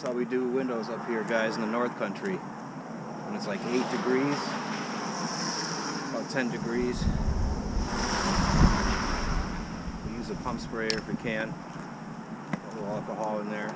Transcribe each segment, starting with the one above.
That's how we do windows up here, guys, in the North Country. When it's like 8 degrees, about 10 degrees. We use a pump sprayer if we can. A little alcohol in there.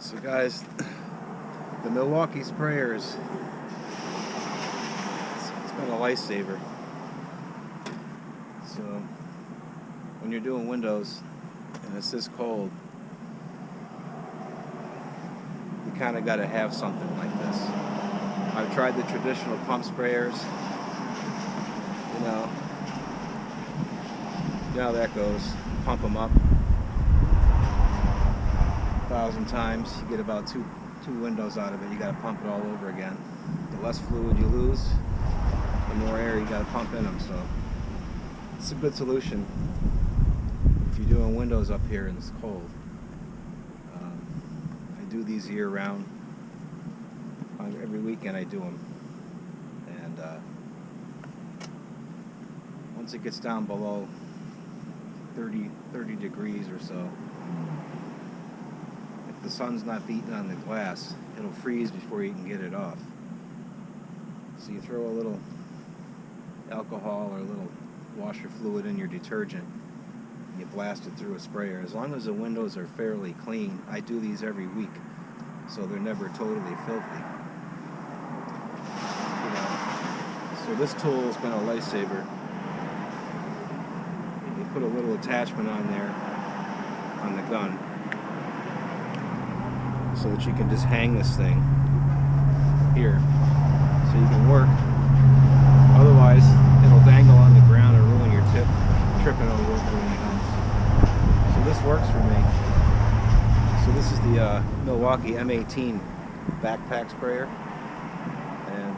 So guys, the Milwaukee sprayers, it's been a lifesaver. So when you're doing windows and it's this cold, you kind of got to have something like this. I've tried the traditional pump sprayers, you know how that goes. Pump them up 1,000 times, you get about two windows out of it. You got to pump it all over again. The less fluid you lose, the more air you got to pump in them. So it's a good solution if you're doing windows up here and it's cold. I do these year round. Every weekend I do them, and once it gets down below 30 degrees or so, if the sun's not beating on the glass, it'll freeze before you can get it off. So you throw a little alcohol or a little washer fluid in your detergent, and you blast it through a sprayer. As long as the windows are fairly clean, I do these every week, so they're never totally filthy. So this tool has been a lifesaver. You put a little attachment on there, on the gun, so that you can just hang this thing here, so you can work. Otherwise, it'll dangle on the ground and ruin your tip, tripping over everything else. So this works for me. So this is the Milwaukee M18 backpack sprayer, and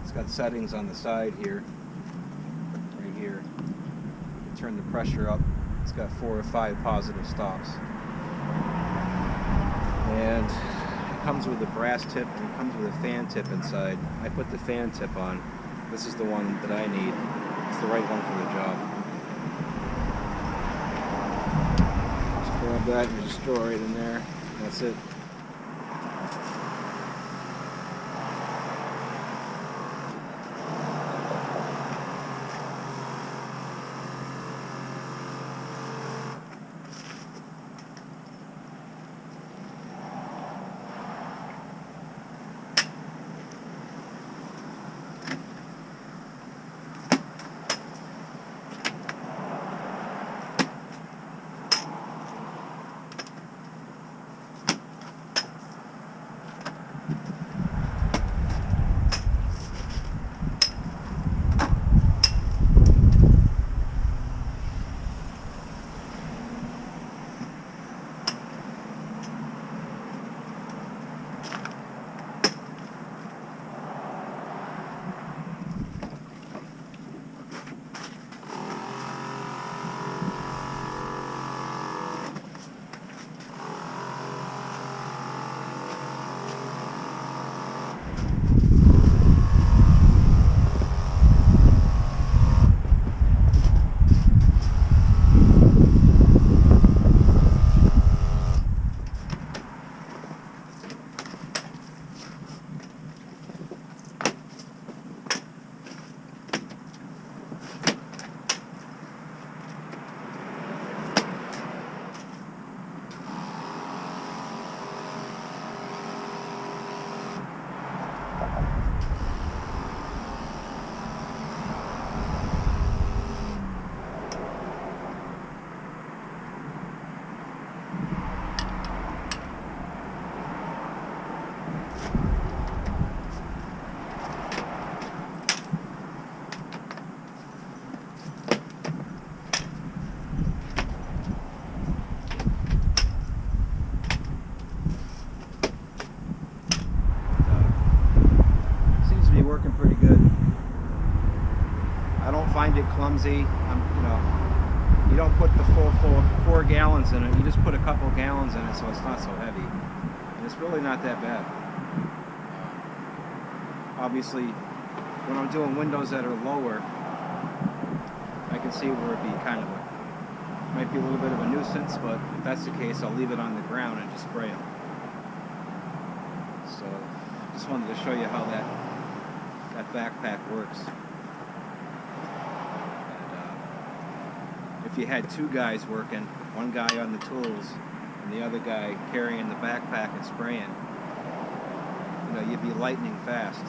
it's got settings on the side here, right here. You turn the pressure up. It's got 4 or 5 positive stops, and it comes with a brass tip and it comes with a fan tip inside. I put the fan tip on. This is the one that I need. It's the right one for the job. Just grab that and just throw it right in there. That's it. clumsy. You don't put the full 4 gallons in it. You just put a couple gallons in it, so it's not so heavy. And it's really not that bad. Obviously, when I'm doing windows that are lower, I can see where it'd be might be a little bit of a nuisance, but if that's the case, I'll leave it on the ground and just spray them. So, just wanted to show you how that backpack works. And if you had 2 guys working, one guy on the tools and the other guy carrying the backpack and spraying, you'd be lightning fast.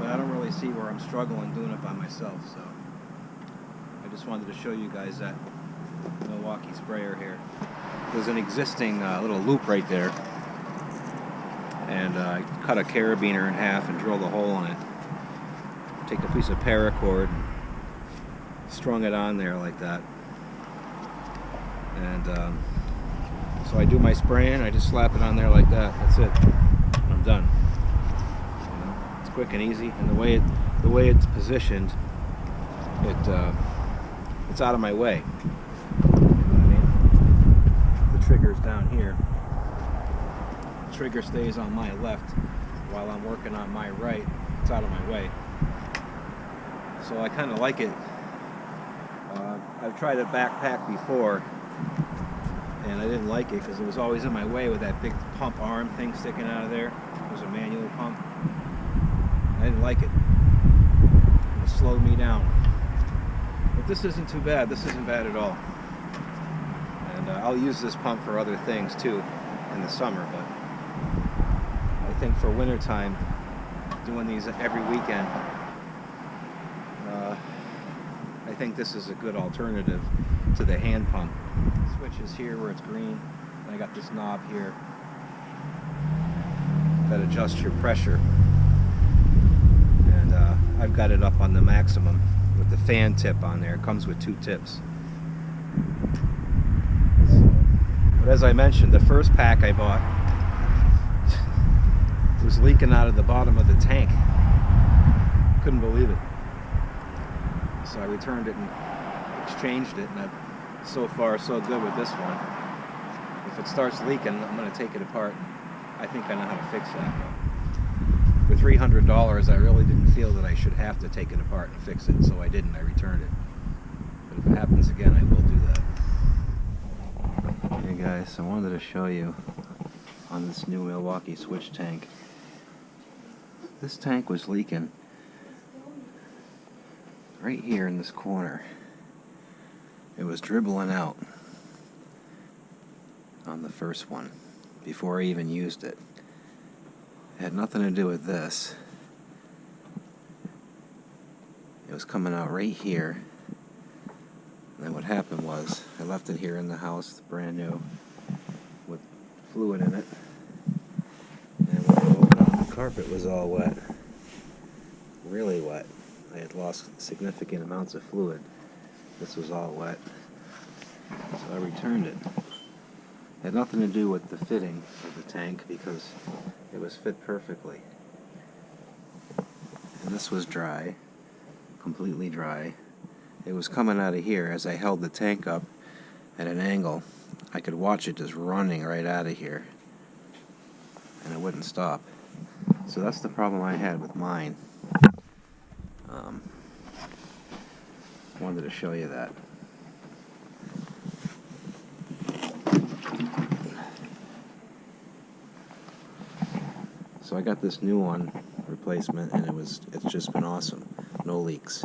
But I don't really see where I'm struggling doing it by myself, so I just wanted to show you guys that Milwaukee sprayer here. There's an existing little loop right there, and I cut a carabiner in half and drilled a hole in it. Take a piece of paracord and strung it on there like that, and so I do my spraying. I just slap it on there like that. That's it. I'm done. It's quick and easy, and the way it's positioned, it's out of my way. The trigger's down here. The trigger stays on my left while I'm working on my right. It's out of my way. So I kind of like it. I've tried a backpack before, and I didn't like it because it was always in my way with that big pump arm thing sticking out of there. It was a manual pump. I didn't like it. It slowed me down. But this isn't too bad. This isn't bad at all. And I'll use this pump for other things too in the summer, but I think for winter time, doing these every weekend, I think this is a good alternative to the hand pump. The switch is here where it's green, and I got this knob here that adjusts your pressure, and I've got it up on the maximum with the fan tip on there. It comes with 2 tips. But as I mentioned, the first pack I bought was leaking out of the bottom of the tank. Couldn't believe it. So I returned it and exchanged it, and so far so good with this one. If it starts leaking, I'm going to take it apart. I think I know how to fix that. For $300, I really didn't feel that I should have to take it apart and fix it, so I didn't. I returned it. But if it happens again, I will do that. Hey guys, I wanted to show you on this new Milwaukee Switch Tank. This tank was leaking right here in this corner. It was dribbling out on the first one before I even used it. It had nothing to do with this. It was coming out right here. And then what happened was I left it here in the house, brand new, with fluid in it. And when I opened it, the carpet was all wet. Really wet. I had lost significant amounts of fluid. This was all wet. So I returned it. It had nothing to do with the fitting of the tank because it was fit perfectly. And this was dry, completely dry. It was coming out of here as I held the tank up at an angle. I could watch it just running right out of here. And it wouldn't stop. So that's the problem I had with mine. Wanted to show you that. So I got this new one replacement, and it's just been awesome. No leaks.